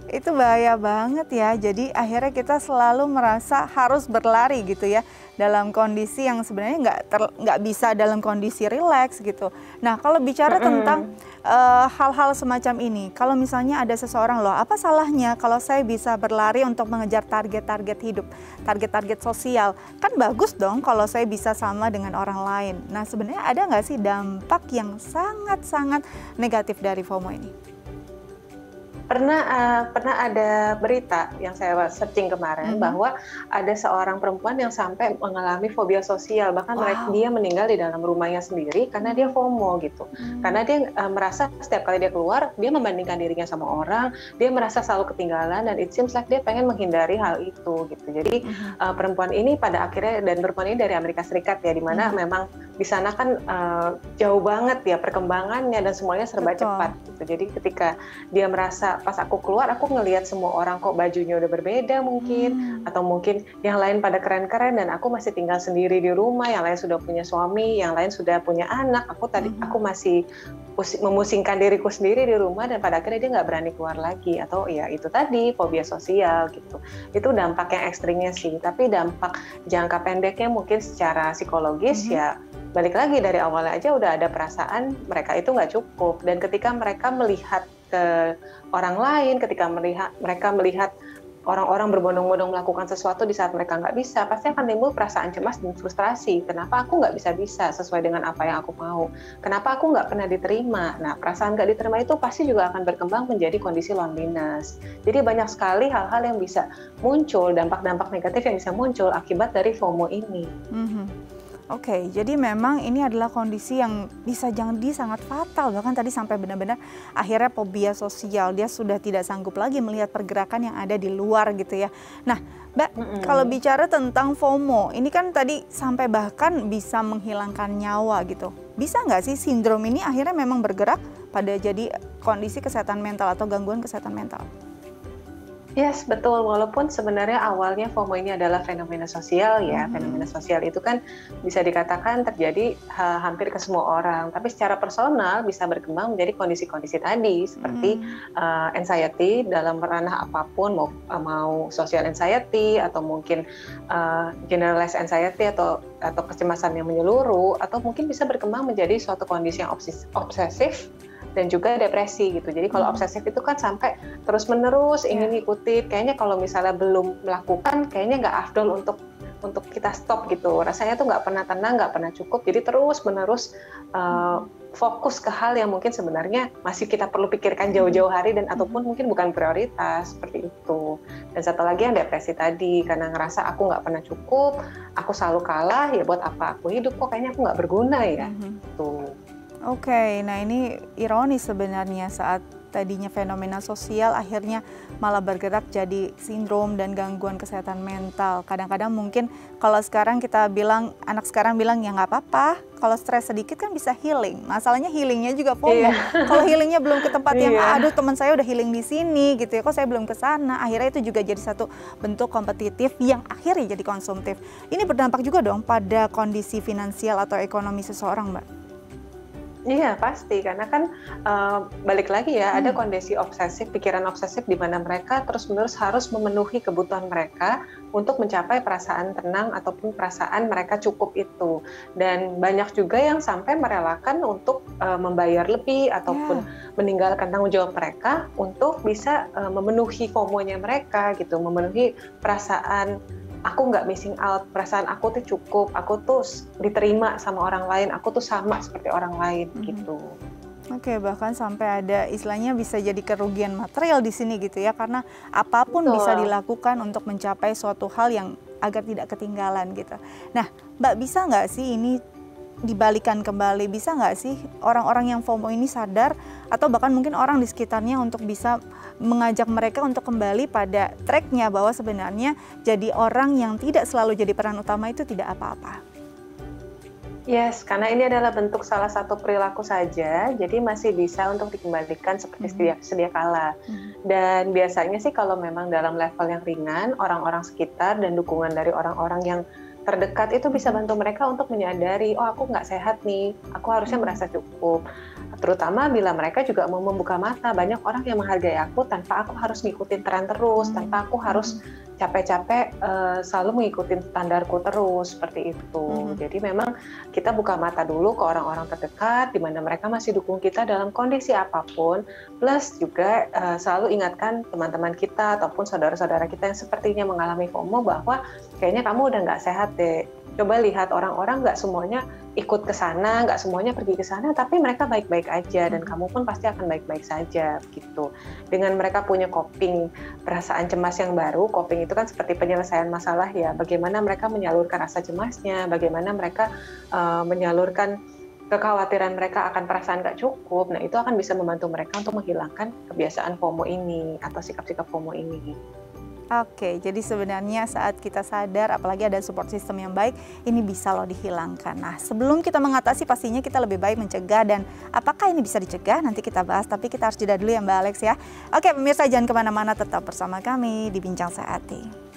Itu bahaya banget ya. Jadi akhirnya kita selalu merasa harus berlari gitu ya dalam kondisi yang sebenarnya nggak bisa dalam kondisi rileks gitu. Nah kalau bicara tentang hal-hal semacam ini, kalau misalnya ada seseorang loh, apa salahnya kalau saya bisa berlari untuk mengejar target-target hidup, target-target sosial? Kan bagus dong kalau saya bisa sama dengan orang lain. Nah sebenarnya ada nggak sih dampak yang sangat-sangat negatif dari FOMO ini? Pernah ada berita yang saya searching kemarin bahwa ada seorang perempuan yang sampai mengalami fobia sosial, bahkan dia meninggal di dalam rumahnya sendiri karena dia FOMO gitu. Karena dia merasa setiap kali dia keluar, dia membandingkan dirinya sama orang, dia merasa selalu ketinggalan, dan it seems like dia pengen menghindari hal itu gitu. Jadi perempuan ini pada akhirnya, dan perempuan ini dari Amerika Serikat ya, dimana memang di sana kan jauh banget ya perkembangannya dan semuanya serba cepat gitu. Jadi ketika dia merasa pas aku keluar, aku ngelihat semua orang kok bajunya udah berbeda mungkin, atau mungkin yang lain pada keren-keren dan aku masih tinggal sendiri di rumah, yang lain sudah punya suami, yang lain sudah punya anak, aku masih memusingkan diriku sendiri di rumah, dan pada akhirnya dia nggak berani keluar lagi. Atau ya itu tadi, fobia sosial gitu. Itu dampak yang ekstrimnya sih, tapi dampak jangka pendeknya mungkin secara psikologis ya balik lagi dari awalnya aja udah ada perasaan mereka itu nggak cukup, dan ketika mereka melihat ke orang lain, ketika mereka melihat orang-orang berbondong-bondong melakukan sesuatu di saat mereka nggak bisa, pasti akan timbul perasaan cemas dan frustrasi. Kenapa aku nggak bisa sesuai dengan apa yang aku mau? Kenapa aku nggak pernah diterima? Nah, perasaan nggak diterima itu pasti juga akan berkembang menjadi kondisi loneliness. Jadi banyak sekali hal-hal yang bisa muncul, dampak-dampak negatif yang bisa muncul akibat dari FOMO ini. Oke, jadi memang ini adalah kondisi yang bisa jadi sangat fatal, bahkan tadi sampai benar-benar akhirnya fobia sosial, dia sudah tidak sanggup lagi melihat pergerakan yang ada di luar gitu ya. Nah Mbak, kalau bicara tentang FOMO, ini kan tadi sampai bahkan bisa menghilangkan nyawa gitu. Bisa nggak sih sindrom ini akhirnya memang bergerak pada jadi kondisi kesehatan mental atau gangguan kesehatan mental? Yes, betul. Walaupun sebenarnya awalnya FOMO ini adalah fenomena sosial ya. Fenomena sosial itu kan bisa dikatakan terjadi hampir ke semua orang. Tapi secara personal bisa berkembang menjadi kondisi-kondisi tadi seperti anxiety dalam ranah apapun, mau social anxiety atau mungkin generalized anxiety atau kecemasan yang menyeluruh, atau mungkin bisa berkembang menjadi suatu kondisi yang obsesif dan juga depresi gitu. Jadi kalau obsesif itu kan sampai terus-menerus ingin ngikutin, kayaknya kalau misalnya belum melakukan, kayaknya nggak afdol untuk kita stop gitu. Rasanya tuh nggak pernah tenang, nggak pernah cukup, jadi terus-menerus fokus ke hal yang mungkin sebenarnya masih kita perlu pikirkan jauh-jauh hari dan ataupun mungkin bukan prioritas, seperti itu. Dan satu lagi yang depresi tadi, karena ngerasa aku nggak pernah cukup, aku selalu kalah, ya buat apa aku hidup, kok kayaknya aku nggak berguna ya. Tuh. Oke, nah ini ironis sebenarnya saat tadinya fenomena sosial akhirnya malah bergerak jadi sindrom dan gangguan kesehatan mental. Kadang-kadang mungkin kalau sekarang kita bilang, anak sekarang bilang ya nggak apa-apa, kalau stres sedikit kan bisa healing. Masalahnya healingnya juga FOMO. Kalau healingnya belum ke tempat yang aduh teman saya udah healing di sini gitu ya, kok saya belum ke sana. Akhirnya itu juga jadi satu bentuk kompetitif yang akhirnya jadi konsumtif. Ini berdampak juga dong pada kondisi finansial atau ekonomi seseorang, Mbak. Iya pasti, karena kan balik lagi ya, ada kondisi obsesif, pikiran obsesif di mana mereka terus-menerus harus memenuhi kebutuhan mereka untuk mencapai perasaan tenang ataupun perasaan mereka cukup itu. Dan banyak juga yang sampai merelakan untuk membayar lebih ataupun meninggalkan tanggung jawab mereka untuk bisa memenuhi FOMO-nya mereka gitu, memenuhi perasaan aku nggak missing out, perasaan aku tuh cukup, aku tuh diterima sama orang lain, aku tuh sama seperti orang lain gitu. Oke, bahkan sampai ada istilahnya bisa jadi kerugian material di sini gitu ya, karena apapun bisa dilakukan untuk mencapai suatu hal yang agar tidak ketinggalan gitu. Nah, Mbak, bisa nggak sih ini dibalikan kembali, bisa nggak sih orang-orang yang FOMO ini sadar atau bahkan mungkin orang di sekitarnya untuk bisa mengajak mereka untuk kembali pada tracknya bahwa sebenarnya jadi orang yang tidak selalu jadi peran utama itu tidak apa-apa. Yes, karena ini adalah bentuk salah satu perilaku saja, jadi masih bisa untuk dikembalikan seperti sedia kala. Dan biasanya sih kalau memang dalam level yang ringan, orang-orang sekitar dan dukungan dari orang-orang yang terdekat itu bisa bantu mereka untuk menyadari, oh aku nggak sehat nih, aku harusnya merasa cukup. Terutama bila mereka juga mau membuka mata, banyak orang yang menghargai aku tanpa aku harus ngikutin tren terus, tanpa aku harus capek-capek selalu mengikuti standarku terus, seperti itu. Jadi memang kita buka mata dulu ke orang-orang terdekat, di mana mereka masih dukung kita dalam kondisi apapun, plus juga selalu ingatkan teman-teman kita ataupun saudara-saudara kita yang sepertinya mengalami FOMO bahwa kayaknya kamu udah nggak sehat deh. Coba lihat orang-orang nggak semuanya ikut ke sana, nggak semuanya pergi ke sana, tapi mereka baik-baik aja dan kamu pun pasti akan baik-baik saja gitu. Dengan mereka punya coping perasaan cemas yang baru, coping itu kan seperti penyelesaian masalah ya. Bagaimana mereka menyalurkan rasa cemasnya, bagaimana mereka menyalurkan kekhawatiran mereka akan perasaan nggak cukup. Nah itu akan bisa membantu mereka untuk menghilangkan kebiasaan FOMO ini atau sikap-sikap FOMO ini. Oke, jadi sebenarnya saat kita sadar, apalagi ada support system yang baik, ini bisa loh dihilangkan. Nah, sebelum kita mengatasi, pastinya kita lebih baik mencegah, dan apakah ini bisa dicegah? Nanti kita bahas, tapi kita harus jeda dulu ya Mbak Alex ya. Oke, pemirsa jangan kemana-mana, tetap bersama kami di Bincang Sehati.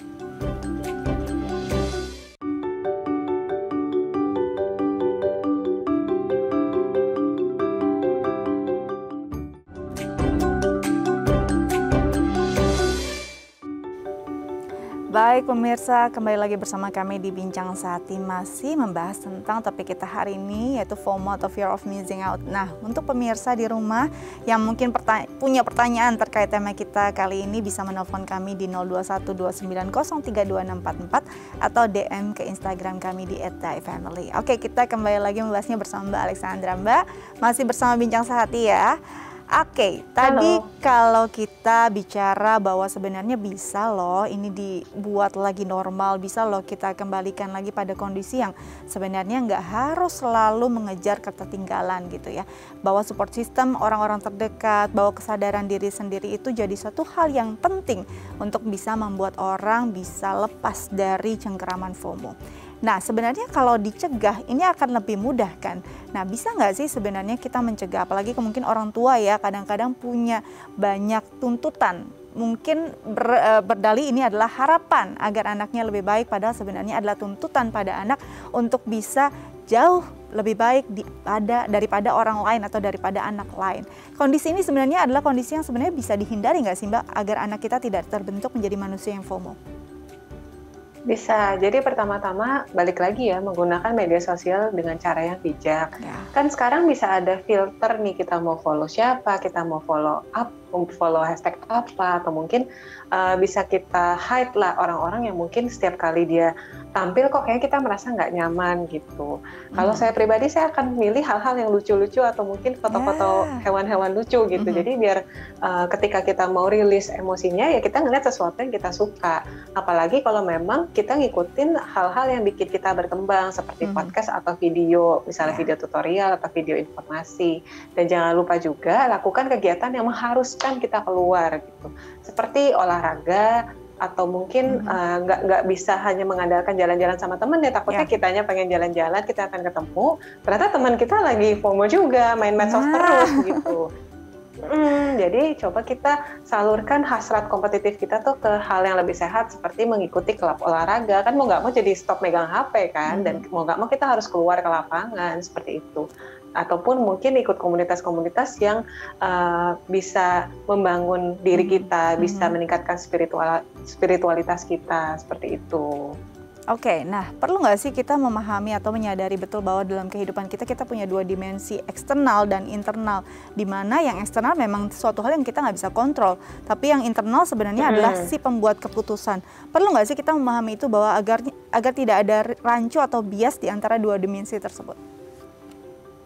Baik pemirsa, kembali lagi bersama kami di Bincang Sehati, masih membahas tentang topik kita hari ini yaitu FOMO atau Fear of Missing Out. Nah, untuk pemirsa di rumah yang mungkin punya pertanyaan terkait tema kita kali ini bisa menelpon kami di 0212903244 atau DM ke Instagram kami di @daifamily. Oke, kita kembali lagi membahasnya bersama Mbak Alexandra. Mbak, masih bersama Bincang Sehati ya. Oke, tadi kalau kita bicara bahwa sebenarnya bisa loh ini dibuat lagi normal, bisa loh kita kembalikan lagi pada kondisi yang sebenarnya nggak harus selalu mengejar ketertinggalan gitu ya. Bahwa support system orang-orang terdekat, bahwa kesadaran diri sendiri itu jadi satu hal yang penting untuk bisa membuat orang bisa lepas dari cengkeraman FOMO. Nah, sebenarnya kalau dicegah ini akan lebih mudah kan. Nah, bisa nggak sih sebenarnya kita mencegah, apalagi mungkin orang tua ya kadang-kadang punya banyak tuntutan. Mungkin berdalih ini adalah harapan agar anaknya lebih baik, padahal sebenarnya adalah tuntutan pada anak untuk bisa jauh lebih baik daripada orang lain atau daripada anak lain. Kondisi ini sebenarnya adalah kondisi yang sebenarnya bisa dihindari nggak sih Mbak, agar anak kita tidak terbentuk menjadi manusia yang FOMO? Bisa. Jadi pertama-tama balik lagi ya, menggunakan media sosial dengan cara yang bijak. Ya. Kan sekarang bisa ada filter nih, kita mau follow siapa, kita mau follow hashtag apa, atau mungkin bisa kita hide lah orang-orang yang mungkin setiap kali dia tampil kok kayaknya kita merasa nggak nyaman gitu. Kalau saya pribadi, saya akan milih hal-hal yang lucu-lucu atau mungkin foto-foto hewan-hewan lucu gitu. Jadi biar ketika kita mau rilis emosinya ya kita ngeliat sesuatu yang kita suka. Apalagi kalau memang kita ngikutin hal-hal yang bikin kita berkembang seperti podcast atau video, misalnya video tutorial atau video informasi. Dan jangan lupa juga lakukan kegiatan yang mengharuskan kita keluar gitu. Seperti olahraga, atau mungkin nggak bisa hanya mengandalkan jalan-jalan sama teman ya, takutnya kitanya pengen jalan-jalan, kita akan ketemu, ternyata teman kita lagi FOMO juga, main medsos terus gitu. Jadi coba kita salurkan hasrat kompetitif kita tuh ke hal yang lebih sehat, seperti mengikuti klub olahraga. Kan mau nggak mau jadi stop megang HP kan, dan mau nggak mau kita harus keluar ke lapangan, seperti itu. Ataupun mungkin ikut komunitas-komunitas yang bisa membangun diri kita, bisa meningkatkan spiritualitas kita, seperti itu. Oke, nah perlu nggak sih kita memahami atau menyadari betul bahwa dalam kehidupan kita punya dua dimensi, eksternal dan internal, di mana yang eksternal memang suatu hal yang kita nggak bisa kontrol, tapi yang internal sebenarnya adalah si pembuat keputusan. Perlu nggak sih kita memahami itu bahwa agar tidak ada rancu atau bias di antara dua dimensi tersebut?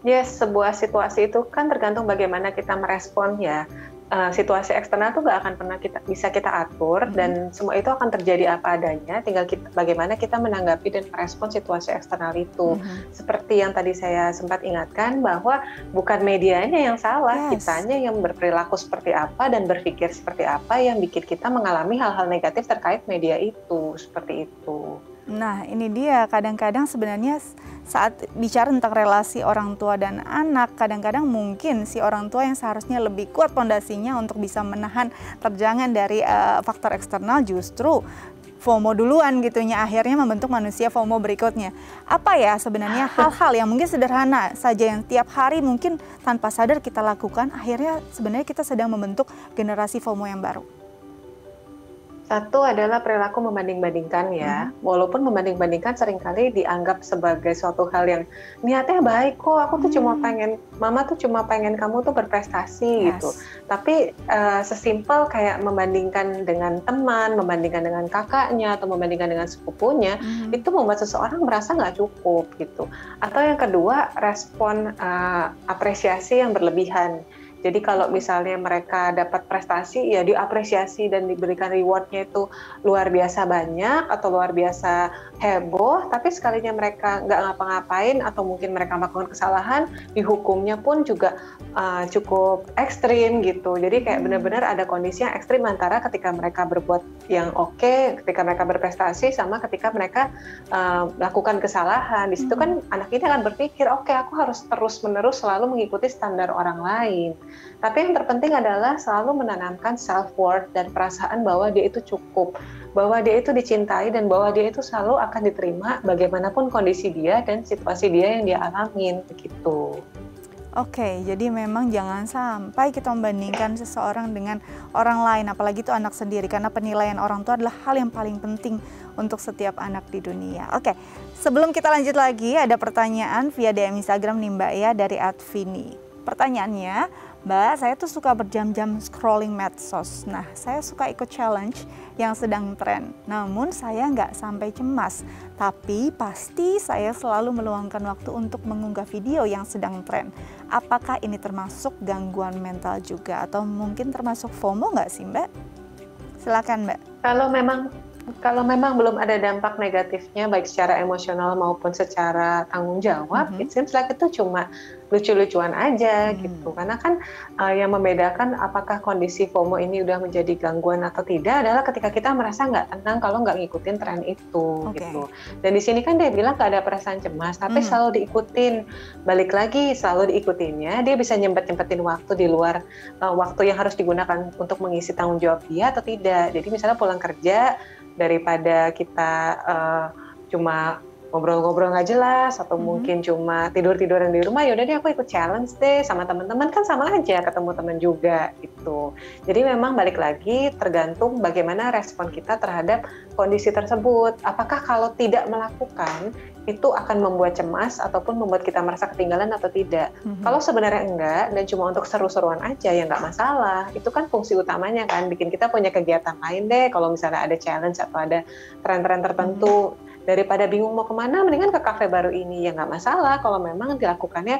Yes, sebuah situasi itu kan tergantung bagaimana kita merespon ya. Situasi eksternal tuh nggak akan pernah bisa kita atur, dan semua itu akan terjadi apa adanya, tinggal bagaimana kita menanggapi dan merespon situasi eksternal itu. Seperti yang tadi saya sempat ingatkan bahwa bukan medianya yang salah, kitanya yang berperilaku seperti apa dan berpikir seperti apa yang bikin kita mengalami hal-hal negatif terkait media itu, seperti itu. Nah, ini dia, kadang-kadang sebenarnya saat bicara tentang relasi orang tua dan anak, kadang-kadang mungkin si orang tua yang seharusnya lebih kuat pondasinya untuk bisa menahan terjangan dari faktor eksternal, justru FOMO duluan gitunya, akhirnya membentuk manusia FOMO berikutnya. Apa ya sebenarnya hal-hal yang mungkin sederhana saja yang tiap hari mungkin tanpa sadar kita lakukan, akhirnya sebenarnya kita sedang membentuk generasi FOMO yang baru? Satu adalah perilaku membanding-bandingkan ya, walaupun membanding-bandingkan seringkali dianggap sebagai suatu hal yang niatnya baik kok, aku tuh mama tuh cuma pengen kamu tuh berprestasi gitu. Tapi sesimpel kayak membandingkan dengan teman, membandingkan dengan kakaknya, atau membandingkan dengan sepupunya, itu membuat seseorang merasa nggak cukup gitu. Atau yang kedua, respon apresiasi yang berlebihan. Jadi kalau misalnya mereka dapat prestasi, ya diapresiasi dan diberikan rewardnya itu luar biasa banyak atau luar biasa heboh, tapi sekalinya mereka nggak ngapa-ngapain atau mungkin mereka melakukan kesalahan, dihukumnya pun juga cukup ekstrim gitu. Jadi kayak benar-benar ada kondisi yang ekstrim antara ketika mereka berbuat yang oke, ketika mereka berprestasi, sama ketika mereka melakukan kesalahan. Di situ kan anak ini akan berpikir, oke, aku harus terus-menerus selalu mengikuti standar orang lain. Tapi yang terpenting adalah selalu menanamkan self-worth dan perasaan bahwa dia itu cukup, bahwa dia itu dicintai, dan bahwa dia itu selalu akan diterima bagaimanapun kondisi dia dan situasi dia yang dia alamin, begitu. Oke, jadi memang jangan sampai kita membandingkan seseorang dengan orang lain, apalagi itu anak sendiri, karena penilaian orang tua adalah hal yang paling penting untuk setiap anak di dunia. Oke, sebelum kita lanjut lagi, ada pertanyaan via DM Instagram nih Mbak ya, dari @vini. Pertanyaannya, Mbak, saya tuh suka berjam-jam scrolling medsos. Nah, saya suka ikut challenge yang sedang tren. Namun saya nggak sampai cemas. Tapi pasti saya selalu meluangkan waktu untuk mengunggah video yang sedang tren. Apakah ini termasuk gangguan mental juga? Atau mungkin termasuk FOMO nggak sih, Mbak? Silakan, Mbak. Kalau memang belum ada dampak negatifnya, baik secara emosional maupun secara tanggung jawab, it seems like itu cuma lucu-lucuan aja gitu. Karena kan yang membedakan apakah kondisi FOMO ini udah menjadi gangguan atau tidak adalah ketika kita merasa nggak tenang kalau nggak ngikutin tren itu gitu. Dan di sini kan dia bilang nggak ada perasaan cemas, tapi selalu diikutin. Balik lagi, selalu diikutinnya, dia bisa nyempet-nyempetin waktu di luar waktu yang harus digunakan untuk mengisi tanggung jawab dia atau tidak. Jadi misalnya pulang kerja, daripada kita cuma ngobrol-ngobrol nggak jelas atau mungkin cuma tidur-tiduran di rumah, ya udah deh aku ikut challenge deh sama teman-teman, kan sama aja ketemu teman juga gitu. Jadi memang balik lagi tergantung bagaimana respon kita terhadap kondisi tersebut. Apakah kalau tidak melakukan itu akan membuat cemas ataupun membuat kita merasa ketinggalan atau tidak. Kalau sebenarnya enggak dan cuma untuk seru-seruan aja ya nggak masalah. Itu kan fungsi utamanya kan bikin kita punya kegiatan lain deh kalau misalnya ada challenge atau ada tren-tren tertentu. Daripada bingung mau kemana, mendingan ke kafe baru ini, ya nggak masalah kalau memang dilakukannya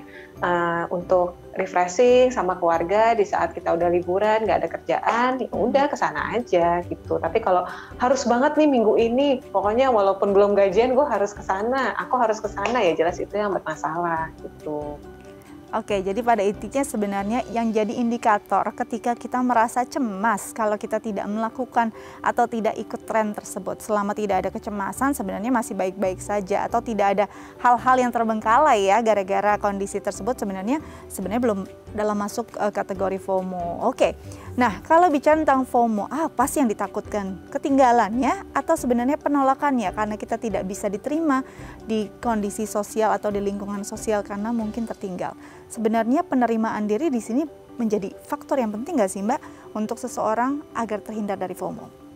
untuk refreshing sama keluarga di saat kita udah liburan, nggak ada kerjaan, ya udah kesana aja gitu. Tapi kalau harus banget nih minggu ini, pokoknya walaupun belum gajian gue harus kesana, aku harus kesana, ya jelas itu yang bermasalah gitu. Oke, jadi pada intinya sebenarnya yang jadi indikator ketika kita merasa cemas kalau kita tidak melakukan atau tidak ikut tren tersebut. Selama tidak ada kecemasan sebenarnya masih baik-baik saja atau tidak ada hal-hal yang terbengkalai ya gara-gara kondisi tersebut, sebenarnya belum dalam masuk kategori FOMO. Oke, nah kalau bicara tentang FOMO, apa sih yang ditakutkan? Ketinggalannya atau sebenarnya penolakannya karena kita tidak bisa diterima di kondisi sosial atau di lingkungan sosial karena mungkin tertinggal. Sebenarnya penerimaan diri di sini menjadi faktor yang penting nggak sih Mbak untuk seseorang agar terhindar dari FOMO?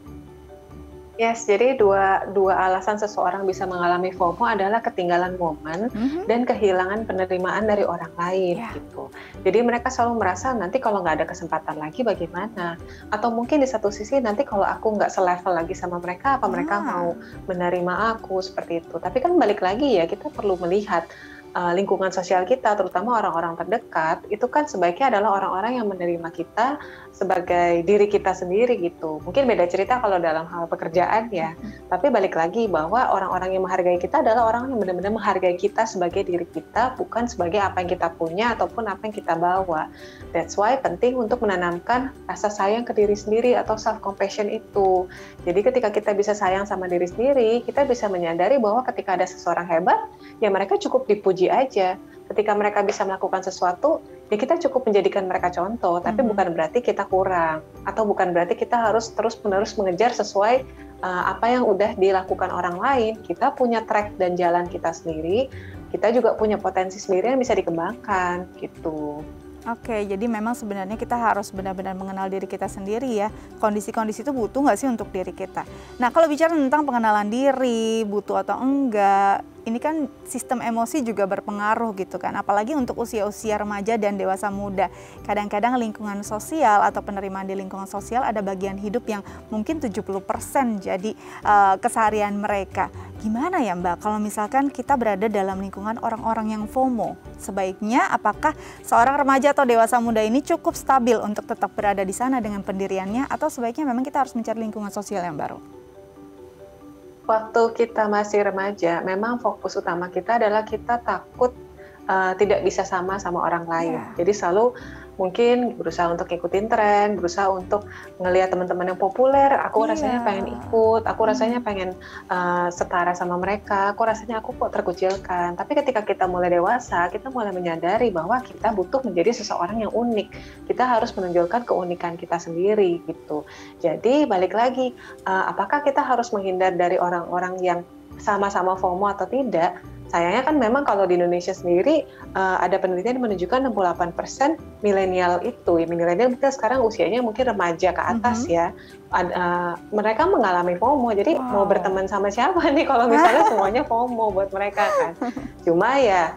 Yes, jadi dua alasan seseorang bisa mengalami FOMO adalah ketinggalan momen dan kehilangan penerimaan dari orang lain gitu. Jadi mereka selalu merasa nanti kalau nggak ada kesempatan lagi bagaimana? Atau mungkin di satu sisi nanti kalau aku nggak selevel lagi sama mereka, apa mereka mau menerima aku seperti itu? Tapi kan balik lagi ya, kita perlu melihat lingkungan sosial kita, terutama orang-orang terdekat, itu kan sebaiknya adalah orang-orang yang menerima kita sebagai diri kita sendiri gitu. Mungkin beda cerita kalau dalam hal pekerjaan ya, tapi balik lagi bahwa orang-orang yang menghargai kita adalah orang yang benar-benar menghargai kita sebagai diri kita, bukan sebagai apa yang kita punya ataupun apa yang kita bawa. That's why penting untuk menanamkan rasa sayang ke diri sendiri atau self-compassion itu. Jadi ketika kita bisa sayang sama diri sendiri, kita bisa menyadari bahwa ketika ada seseorang hebat, ya mereka cukup dipuji aja. Ketika mereka bisa melakukan sesuatu, ya kita cukup menjadikan mereka contoh, tapi bukan berarti kita kurang, atau bukan berarti kita harus terus-menerus mengejar sesuai apa yang udah dilakukan orang lain. Kita punya track dan jalan kita sendiri, kita juga punya potensi sendiri yang bisa dikembangkan, gitu. Oke, jadi memang sebenarnya kita harus benar-benar mengenal diri kita sendiri ya. Kondisi-kondisi itu butuh nggak sih untuk diri kita? Nah, kalau bicara tentang pengenalan diri, butuh atau enggak, ini kan sistem emosi juga berpengaruh gitu kan. Apalagi untuk usia-usia remaja dan dewasa muda. Kadang-kadang lingkungan sosial atau penerimaan di lingkungan sosial ada bagian hidup yang mungkin 70% jadi keseharian mereka. Gimana ya Mbak kalau misalkan kita berada dalam lingkungan orang-orang yang FOMO? Sebaiknya apakah seorang remaja atau dewasa muda ini cukup stabil untuk tetap berada di sana dengan pendiriannya, atau sebaiknya memang kita harus mencari lingkungan sosial yang baru? Waktu kita masih remaja, memang fokus utama kita adalah kita takut tidak bisa sama orang lain. Jadi selalu mungkin berusaha untuk ngikutin tren, berusaha untuk ngelihat teman-teman yang populer, aku rasanya pengen ikut, aku rasanya pengen setara sama mereka, aku rasanya aku kok terkucilkan. Tapi ketika kita mulai dewasa, kita mulai menyadari bahwa kita butuh menjadi seseorang yang unik. Kita harus menunjukkan keunikan kita sendiri gitu. Jadi balik lagi, apakah kita harus menghindar dari orang-orang yang sama-sama FOMO atau tidak? Sayangnya kan memang kalau di Indonesia sendiri ada penelitian yang menunjukkan 68% milenial itu, ya milenial kita sekarang usianya mungkin remaja ke atas ya, mereka mengalami FOMO. Jadi mau berteman sama siapa nih kalau misalnya semuanya FOMO buat mereka kan. Cuma ya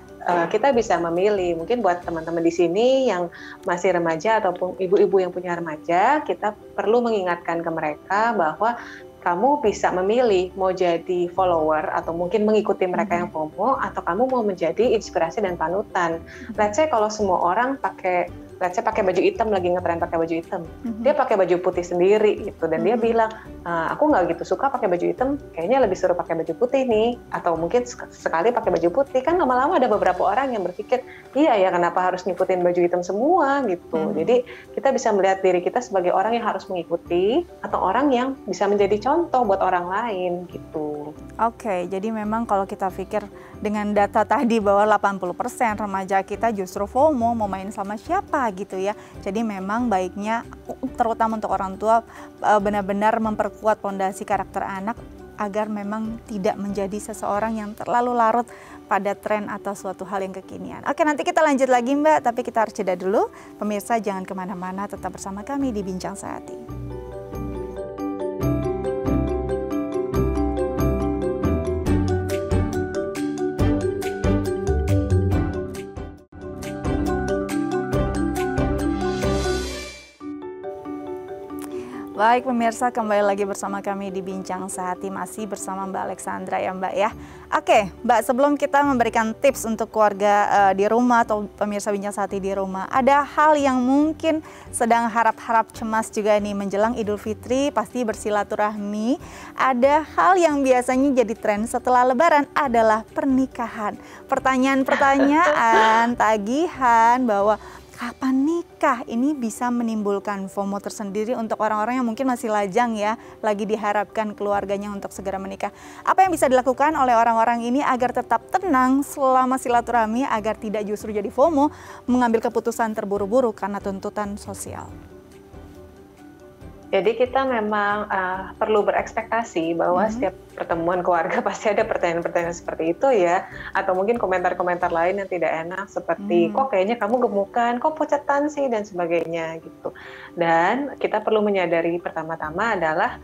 kita bisa memilih. Mungkin buat teman-teman di sini yang masih remaja ataupun ibu-ibu yang punya remaja, kita perlu mengingatkan ke mereka bahwa kamu bisa memilih mau jadi follower atau mungkin mengikuti mereka yang FOMO, atau kamu mau menjadi inspirasi dan panutan. Let's say kalau semua orang pakai baju hitam, lagi ngetren pakai baju hitam, dia pakai baju putih sendiri gitu, dan dia bilang aku nggak gitu suka pakai baju hitam, kayaknya lebih seru pakai baju putih nih, atau mungkin sekali pakai baju putih. Kan lama-lama ada beberapa orang yang berpikir, iya ya kenapa harus ngikutin baju hitam semua gitu. Jadi kita bisa melihat diri kita sebagai orang yang harus mengikuti atau orang yang bisa menjadi contoh buat orang lain gitu. Oke, jadi memang kalau kita pikir dengan data tadi bahwa 80% remaja kita justru FOMO, mau main sama siapa gitu ya. Jadi memang baiknya terutama untuk orang tua benar-benar memperkuat fondasi karakter anak agar memang tidak menjadi seseorang yang terlalu larut pada tren atau suatu hal yang kekinian. Oke, nanti kita lanjut lagi Mbak, tapi kita harus jeda dulu. Pemirsa jangan kemana-mana, tetap bersama kami di Bincang Sehati. Baik pemirsa, kembali lagi bersama kami di Bincang Sehati, masih bersama Mbak Alexandra ya Mbak ya. Oke Mbak, sebelum kita memberikan tips untuk keluarga di rumah atau pemirsa Bincang Sehati di rumah, ada hal yang mungkin sedang harap-harap cemas juga nih menjelang Idul Fitri, pasti bersilaturahmi. Ada hal yang biasanya jadi tren setelah Lebaran adalah pernikahan. Pertanyaan-pertanyaan, tagihan bahwa kapan nikah, ini bisa menimbulkan FOMO tersendiri untuk orang-orang yang mungkin masih lajang ya, lagi diharapkan keluarganya untuk segera menikah. Apa yang bisa dilakukan oleh orang-orang ini agar tetap tenang selama silaturahmi, agar tidak justru jadi FOMO, mengambil keputusan terburu-buru karena tuntutan sosial? Jadi kita memang perlu berekspektasi bahwa setiap pertemuan keluarga pasti ada pertanyaan-pertanyaan seperti itu ya, atau mungkin komentar-komentar lain yang tidak enak seperti kok kayaknya kamu gemukan, kok pucetan sih dan sebagainya gitu. Dan kita perlu menyadari pertama-tama adalah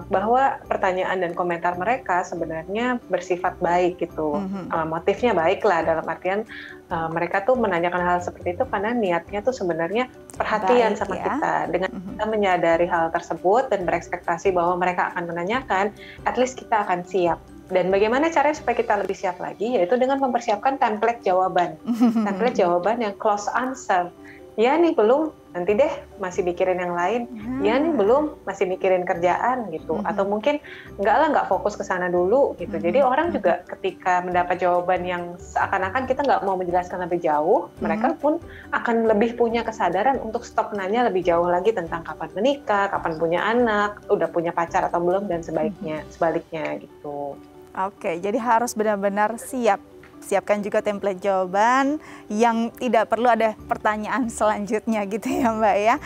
bahwa pertanyaan dan komentar mereka sebenarnya bersifat baik gitu, motifnya baik lah, dalam artian mereka tuh menanyakan hal seperti itu karena niatnya tuh sebenarnya perhatian baik, sama ya? Kita. Dengan kita menyadari hal tersebut dan berekspektasi bahwa mereka akan menanyakan, at least kita akan siap. Dan bagaimana caranya supaya kita lebih siap lagi? Yaitu dengan mempersiapkan template jawaban. Template jawaban yang close answer. Ya nih belum, nanti deh masih mikirin yang lain. Ya nih belum, masih mikirin kerjaan gitu. Atau mungkin nggak fokus ke sana dulu gitu. Jadi orang juga ketika mendapat jawaban yang seakan-akan kita nggak mau menjelaskan lebih jauh, mereka pun akan lebih punya kesadaran untuk stop nanya lebih jauh lagi tentang kapan menikah, kapan punya anak, udah punya pacar atau belum, dan sebaliknya gitu. Oke, jadi harus benar-benar siap. Siapkan juga template jawaban yang tidak perlu ada pertanyaan selanjutnya gitu ya Mbak ya.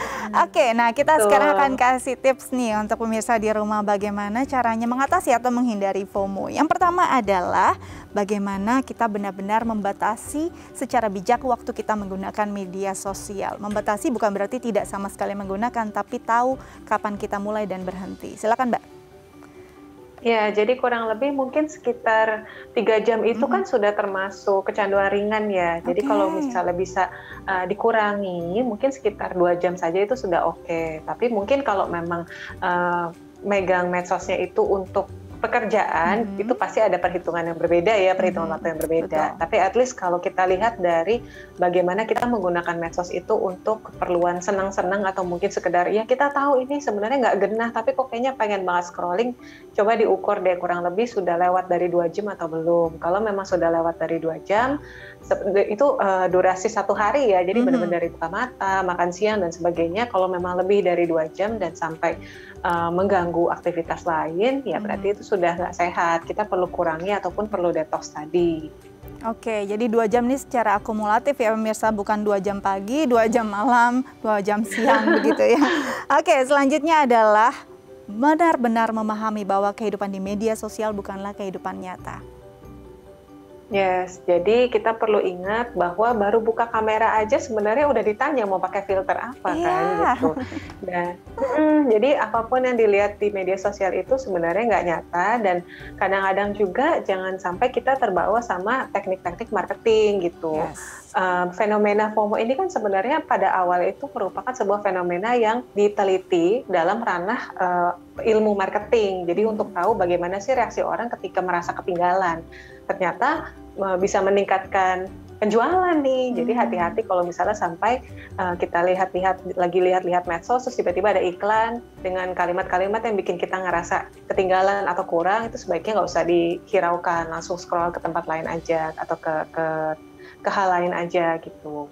Oke, nah kita sekarang akan kasih tips nih untuk pemirsa di rumah bagaimana caranya mengatasi atau menghindari FOMO. Yang pertama adalah bagaimana kita benar-benar membatasi secara bijak waktu kita menggunakan media sosial. Membatasi bukan berarti tidak sama sekali menggunakan, tapi tahu kapan kita mulai dan berhenti. Silakan Mbak. Ya, jadi kurang lebih mungkin sekitar 3 jam itu kan sudah termasuk kecanduan ringan ya. Jadi kalau misalnya bisa dikurangi, mungkin sekitar 2 jam saja itu sudah oke. Tapi mungkin kalau memang megang medsosnya itu untuk pekerjaan, itu pasti ada perhitungan yang berbeda ya, perhitungan waktu yang berbeda. Betul. Tapi at least kalau kita lihat dari bagaimana kita menggunakan medsos itu untuk keperluan senang-senang atau mungkin sekedar, ya kita tahu ini sebenarnya nggak genah, tapi kok kayaknya pengen banget scrolling, coba diukur deh kurang lebih sudah lewat dari 2 jam atau belum. Kalau memang sudah lewat dari 2 jam, itu durasi 1 hari ya, jadi benar-benar dari buka mata, makan siang dan sebagainya. Kalau memang lebih dari 2 jam dan sampai mengganggu aktivitas lain, ya berarti itu sudah nggak sehat. Kita perlu kurangi ataupun perlu detox tadi. Oke, jadi 2 jam ini secara akumulatif ya pemirsa, bukan 2 jam pagi, 2 jam malam, 2 jam siang begitu ya. Oke, selanjutnya adalah benar-benar memahami bahwa kehidupan di media sosial bukanlah kehidupan nyata. Yes, jadi kita perlu ingat bahwa baru buka kamera aja sebenarnya udah ditanya mau pakai filter apa kan gitu. Dan jadi apapun yang dilihat di media sosial itu sebenarnya nggak nyata, dan kadang-kadang juga jangan sampai kita terbawa sama teknik-teknik marketing gitu. Fenomena FOMO ini kan sebenarnya pada awal itu merupakan sebuah fenomena yang diteliti dalam ranah ilmu marketing. Jadi untuk tahu bagaimana sih reaksi orang ketika merasa ketinggalan. Ternyata bisa meningkatkan penjualan nih. Jadi hati-hati kalau misalnya sampai kita lihat-lihat medsos, terus tiba-tiba ada iklan dengan kalimat-kalimat yang bikin kita ngerasa ketinggalan atau kurang, itu sebaiknya nggak usah dihiraukan, langsung scroll ke tempat lain aja atau ke hal lain aja gitu.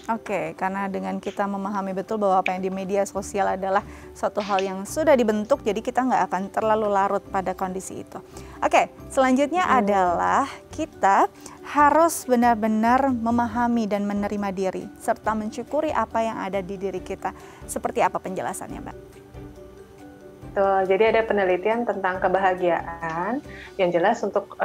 Oke, karena dengan kita memahami betul bahwa apa yang di media sosial adalah suatu hal yang sudah dibentuk, jadi kita nggak akan terlalu larut pada kondisi itu. Oke, selanjutnya adalah kita harus benar-benar memahami dan menerima diri, serta mensyukuri apa yang ada di diri kita. Seperti apa penjelasannya, Mbak? Betul, jadi ada penelitian tentang kebahagiaan yang jelas untuk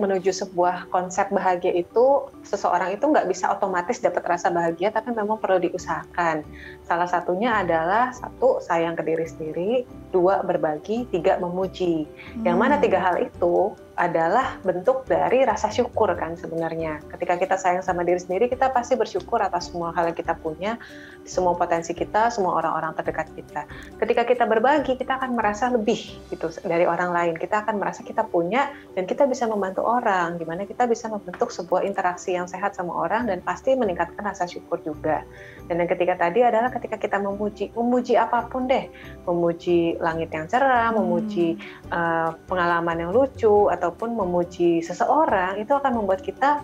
menuju sebuah konsep bahagia itu seseorang itu nggak bisa otomatis dapat rasa bahagia, tapi memang perlu diusahakan. Salah satunya adalah 1, sayang ke diri sendiri, 2, berbagi, 3, memuji. Yang mana 3 hal itu adalah bentuk dari rasa syukur kan sebenarnya. Ketika kita sayang sama diri sendiri, kita pasti bersyukur atas semua hal yang kita punya, semua potensi kita, semua orang-orang terdekat kita. Ketika kita berbagi, kita akan merasa lebih gitu dari orang lain. Kita akan merasa kita punya dan kita bisa membantu orang, gimana kita bisa membentuk sebuah interaksi yang sehat sama orang dan pasti meningkatkan rasa syukur juga. Dan yang ketiga tadi adalah ketika kita memuji apapun deh, memuji langit yang cerah, memuji pengalaman yang lucu, ataupun memuji seseorang, itu akan membuat kita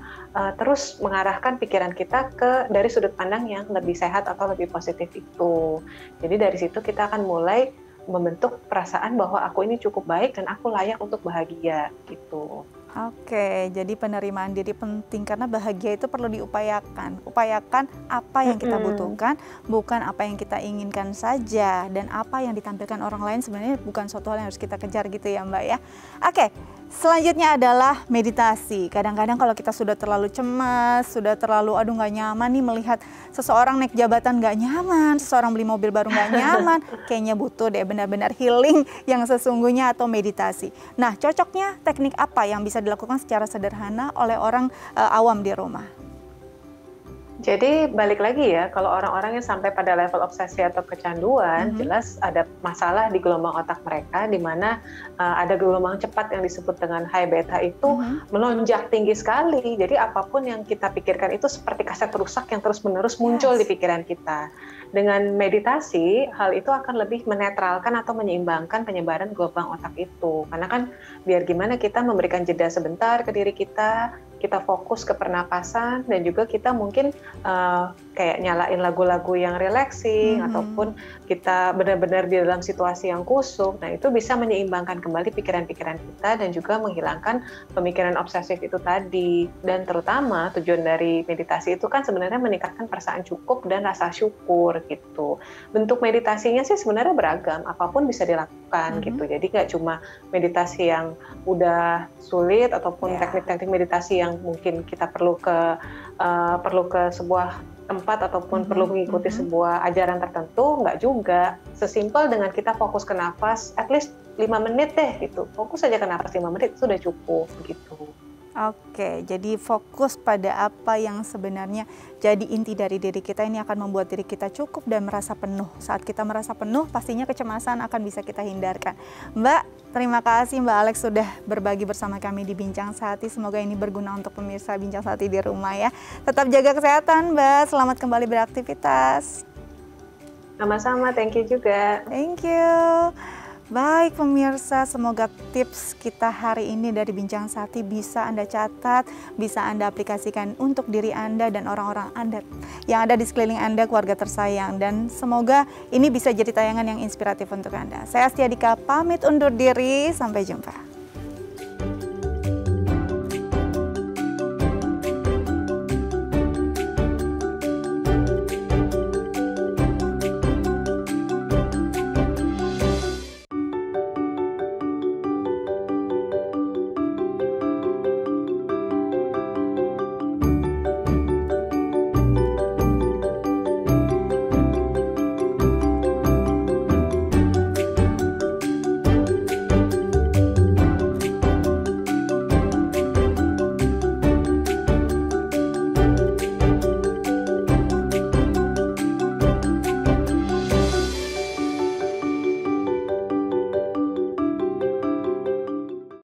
terus mengarahkan pikiran kita dari sudut pandang yang lebih sehat atau lebih positif itu. Jadi dari situ kita akan mulai membentuk perasaan bahwa aku ini cukup baik dan aku layak untuk bahagia gitu. Oke, jadi penerimaan diri penting karena bahagia itu perlu diupayakan. Upayakan apa yang kita butuhkan, bukan apa yang kita inginkan saja. Dan apa yang ditampilkan orang lain sebenarnya bukan suatu hal yang harus kita kejar gitu ya Mbak ya. Oke, selanjutnya adalah meditasi. Kadang-kadang kalau kita sudah terlalu cemas, sudah terlalu aduh nggak nyaman nih melihat seseorang naik jabatan nggak nyaman, seseorang beli mobil baru nggak nyaman, kayaknya butuh deh benar-benar healing yang sesungguhnya atau meditasi. Nah, cocoknya teknik apa yang bisa dilakukan secara sederhana oleh orang awam di rumah? Jadi balik lagi ya, kalau orang-orang yang sampai pada level obsesi atau kecanduan, jelas ada masalah di gelombang otak mereka, di mana ada gelombang cepat yang disebut dengan high beta itu melonjak tinggi sekali. Jadi apapun yang kita pikirkan itu seperti kaset rusak yang terus-menerus muncul di pikiran kita. Dengan meditasi, hal itu akan lebih menetralkan atau menyeimbangkan penyebaran gelombang otak itu. Karena kan biar gimana kita memberikan jeda sebentar ke diri kita fokus ke pernapasan, dan juga kita mungkin kayak nyalain lagu-lagu yang relaxing, ataupun kita benar-benar di dalam situasi yang kusuk. Nah, itu bisa menyeimbangkan kembali pikiran-pikiran kita dan juga menghilangkan pemikiran obsesif itu tadi. Dan terutama tujuan dari meditasi itu kan sebenarnya meningkatkan perasaan cukup dan rasa syukur gitu. Bentuk meditasinya sih sebenarnya beragam, apapun bisa dilakukan gitu. Jadi nggak cuma meditasi yang udah sulit ataupun teknik-teknik meditasi yang mungkin kita perlu ke sebuah tempat ataupun perlu mengikuti sebuah ajaran tertentu, nggak juga. Sesimpel dengan kita fokus ke nafas, at least 5 menit deh gitu. Fokus aja ke nafas 5 menit itu sudah cukup gitu. Oke, jadi fokus pada apa yang sebenarnya jadi inti dari diri kita, ini akan membuat diri kita cukup dan merasa penuh. Saat kita merasa penuh, pastinya kecemasan akan bisa kita hindarkan. Mbak, terima kasih Mbak Alex sudah berbagi bersama kami di Bincang Sehati. Semoga ini berguna untuk pemirsa Bincang Sehati di rumah ya. Tetap jaga kesehatan Mbak, selamat kembali beraktivitas. Sama-sama, thank you juga. Thank you. Baik pemirsa, semoga tips kita hari ini dari Bincang Sehati bisa Anda catat, bisa Anda aplikasikan untuk diri Anda dan orang-orang Anda yang ada di sekeliling Anda, keluarga tersayang. Dan semoga ini bisa jadi tayangan yang inspiratif untuk Anda. Saya Astia Dika pamit undur diri, sampai jumpa.